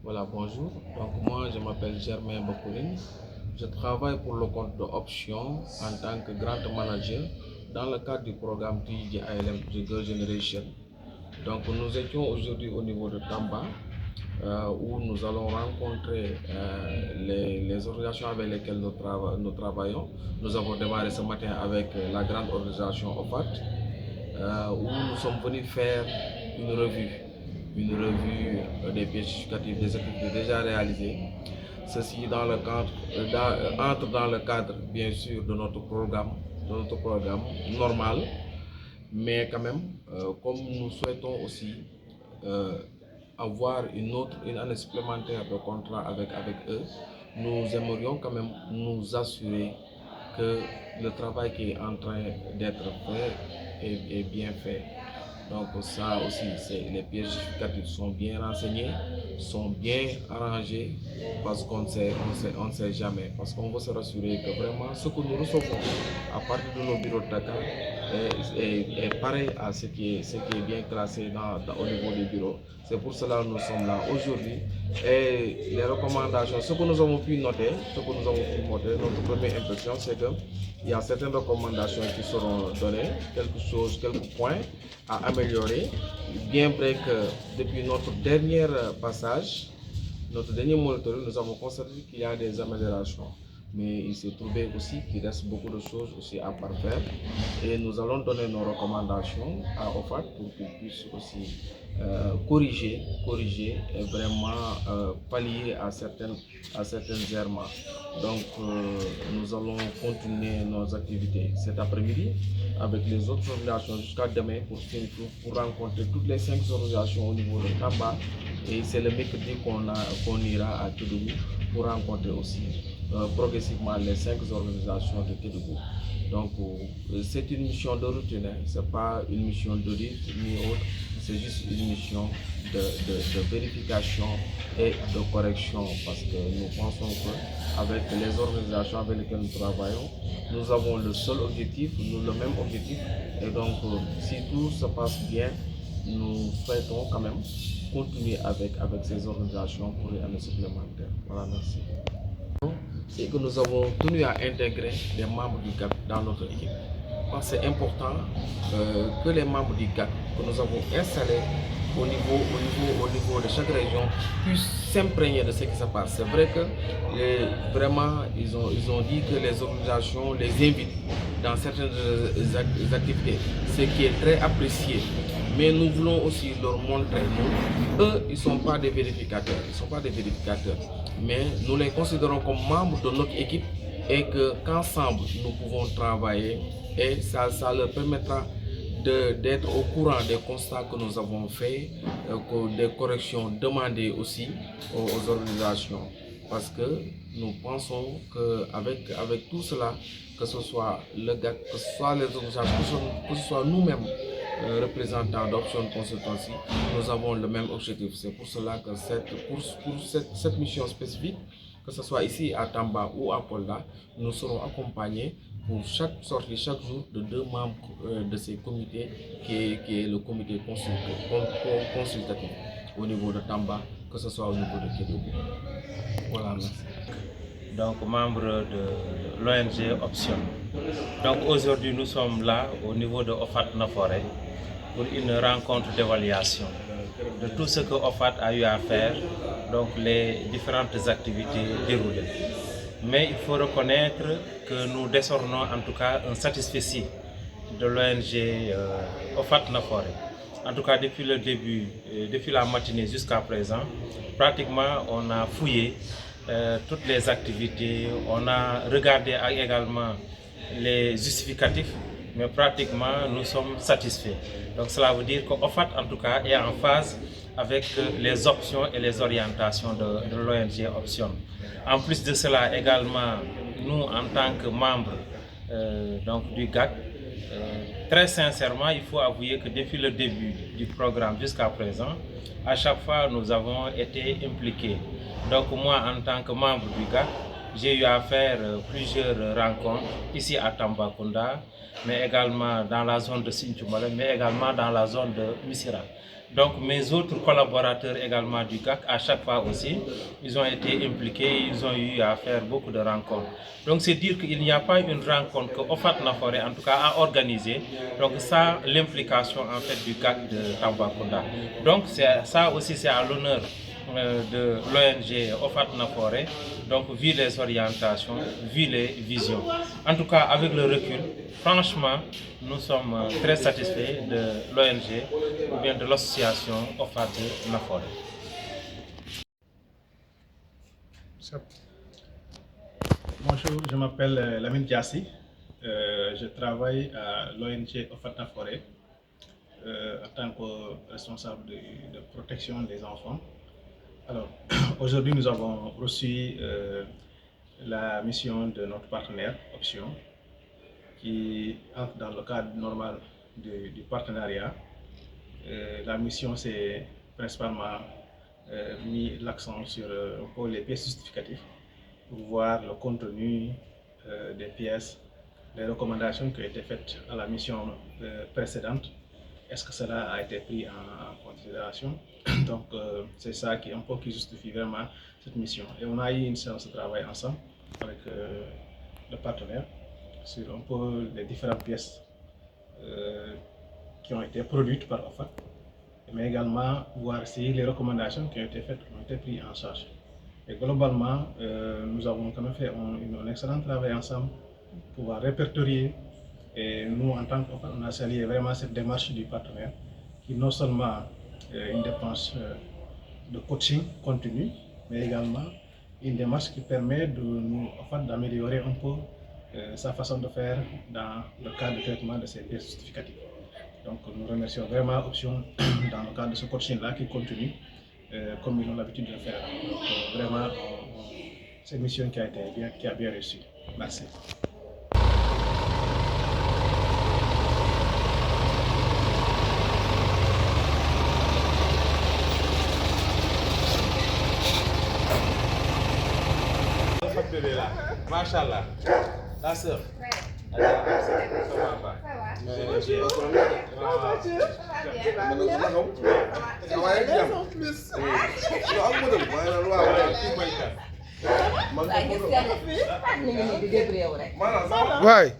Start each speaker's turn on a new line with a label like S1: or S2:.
S1: Voilà, bonjour. Donc moi, je m'appelle Germain Bakouline. Je travaille pour le compte de Option en tant que Grand Manager dans le cadre du programme TGILM Girl Generation. Donc nous étions aujourd'hui au niveau de Tamba où nous allons rencontrer les organisations avec lesquelles nous travaillons. Nous avons démarré ce matin avec la grande organisation OFAT où nous sommes venus faire une revue, des pièces justificatives des activités déjà réalisées. Ceci dans le cadre, entre dans le cadre bien sûr de notre programme normal, mais quand même, comme nous souhaitons aussi euh, avoir une année supplémentaire de contrat avec eux, nous aimerions quand même nous assurer que le travail qui est en train d'être fait est bien fait. Donc ça aussi, les pièces justificatives sont bien renseignées, sont bien arrangées, parce on ne sait jamais, parce qu'on veut se rassurer que vraiment ce que nous recevons à partir de nos bureaux de Dakar est pareil à ce qui est bien classé au niveau des bureaux. C'est pour cela que nous sommes là aujourd'hui. Et les recommandations, ce que nous avons pu noter, notre première impression, c'est qu'il y a certaines recommandations qui seront données, quelques points à améliorer, bien vrai que depuis notre dernier passage, notre dernier monitoring, nous avons constaté qu'il y a des améliorations. Mais il s'est trouvé aussi qu'il reste beaucoup de choses aussi à parfaire. Et nous allons donner nos recommandations à OFAT pour qu'ils puissent aussi corriger et vraiment pallier à certaines errements. Donc nous allons continuer nos activités cet après-midi avec les autres organisations jusqu'à demain pour rencontrer toutes les 5 organisations au niveau de Tamba. Et c'est le mercredi qu'on ira à Kédougou pour rencontrer aussi progressivement les 5 organisations de Kédougou. Donc c'est une mission de routine, ce n'est pas une mission d'audit ni autre, c'est juste une mission de vérification et de correction, parce que nous pensons qu'avec les organisations avec lesquelles nous travaillons, nous avons le même objectif, et donc si tout se passe bien, nous souhaitons quand même continuer avec ces organisations pour une année supplémentaire. Voilà, merci. C'est que nous avons tenu à intégrer les membres du GAC dans notre équipe. C'est important que les membres du GAC que nous avons installés au niveau de chaque région puissent s'imprégner de ce qui se passe. C'est vrai que vraiment ils ont dit que les organisations les invitent dans certaines activités, ce qui est très apprécié. Mais nous voulons aussi leur montrer, eux, ils ne sont pas des vérificateurs, mais nous les considérons comme membres de notre équipe et qu'ensemble, nous pouvons travailler et ça leur permettra d'être au courant des constats que nous avons faits, des corrections demandées aussi aux organisations. Parce que nous pensons qu'avec tout cela, que ce soit le GAC, que ce soit les organisations, que ce soit nous-mêmes, représentants d'Option Consultancy, nous avons le même objectif. C'est pour cela que pour cette mission spécifique, que ce soit ici à Tamba ou à Kolda, nous serons accompagnés pour chaque sortie, chaque jour, de 2 membres de ces comités, qui est le comité consultatif au niveau de Tamba, que ce soit au niveau de Kédougou. Voilà, merci.
S2: Donc membre de l'ONG Option. Donc aujourd'hui nous sommes là au niveau de OFAT Naforé pour une rencontre d'évaluation de tout ce que OFAT a eu à faire, donc les différentes activités déroulées. Mais il faut reconnaître que nous décernons en tout cas un satisfecit de l'ONG OFAT Naforé. En tout cas depuis le début, depuis la matinée jusqu'à présent, pratiquement on a fouillé toutes les activités, on a regardé également les justificatifs, mais pratiquement nous sommes satisfaits. Donc cela veut dire qu'OFAT en tout cas est en phase avec les options et les orientations de l'ONG Option. En plus de cela également, nous en tant que membres donc du GAC, très sincèrement, il faut avouer que depuis le début du programme jusqu'à présent, à chaque fois nous avons été impliqués. Donc moi en tant que membre du GAC, j'ai eu à faire plusieurs rencontres ici à Tambacounda, mais également dans la zone de Sinthioumalem, mais également dans la zone de Missira. Donc mes autres collaborateurs également du GAC, à chaque fois aussi, ils ont été impliqués, ils ont eu à faire beaucoup de rencontres. Donc c'est dire qu'il n'y a pas une rencontre que OFAT Nafoore en tout cas a organisée, donc ça l'implication en fait du GAC de Tambacounda. Donc ça aussi c'est à l'honneur de l'ONG OFAT Nafoore, donc vu les orientations, vu les visions. En tout cas avec le recul, franchement, nous sommes très satisfaits de l'ONG ou bien de l'association OFAT Nafoore.
S3: Bonjour, je m'appelle Lamine Diassi. Je travaille à l'ONG OFAT Nafoore en tant que responsable de protection des enfants. Alors, aujourd'hui, nous avons reçu la mission de notre partenaire Option, qui entre dans le cadre normal du partenariat. La mission, c'est principalement mis l'accent sur les pièces justificatives pour voir le contenu des pièces, les recommandations qui ont été faites à la mission précédente. Est-ce que cela a été pris en considération? Donc c'est ça qui justifie vraiment cette mission. Et on a eu une séance de travail ensemble avec le partenaire sur un peu les différentes pièces qui ont été produites par OFAT, mais également voir si les recommandations qui ont été faites ont été prises en charge. Et globalement, nous avons quand même fait un excellent travail ensemble pour pouvoir répertorier. Et nous, en tant qu'OFAT, on a salué vraiment cette démarche du partenaire qui non seulement une dépense de coaching continu, mais également une démarche qui permet de nous d'améliorer un peu sa façon de faire dans le cadre de traitement de ces pièces justificatives. Donc nous remercions vraiment Option dans le cadre de ce coaching-là qui continue comme ils ont l'habitude de le faire. Donc vraiment, c'est une mission qui a bien réussi. Merci.
S1: Machallah, la sœur.
S4: Ça va.
S5: waay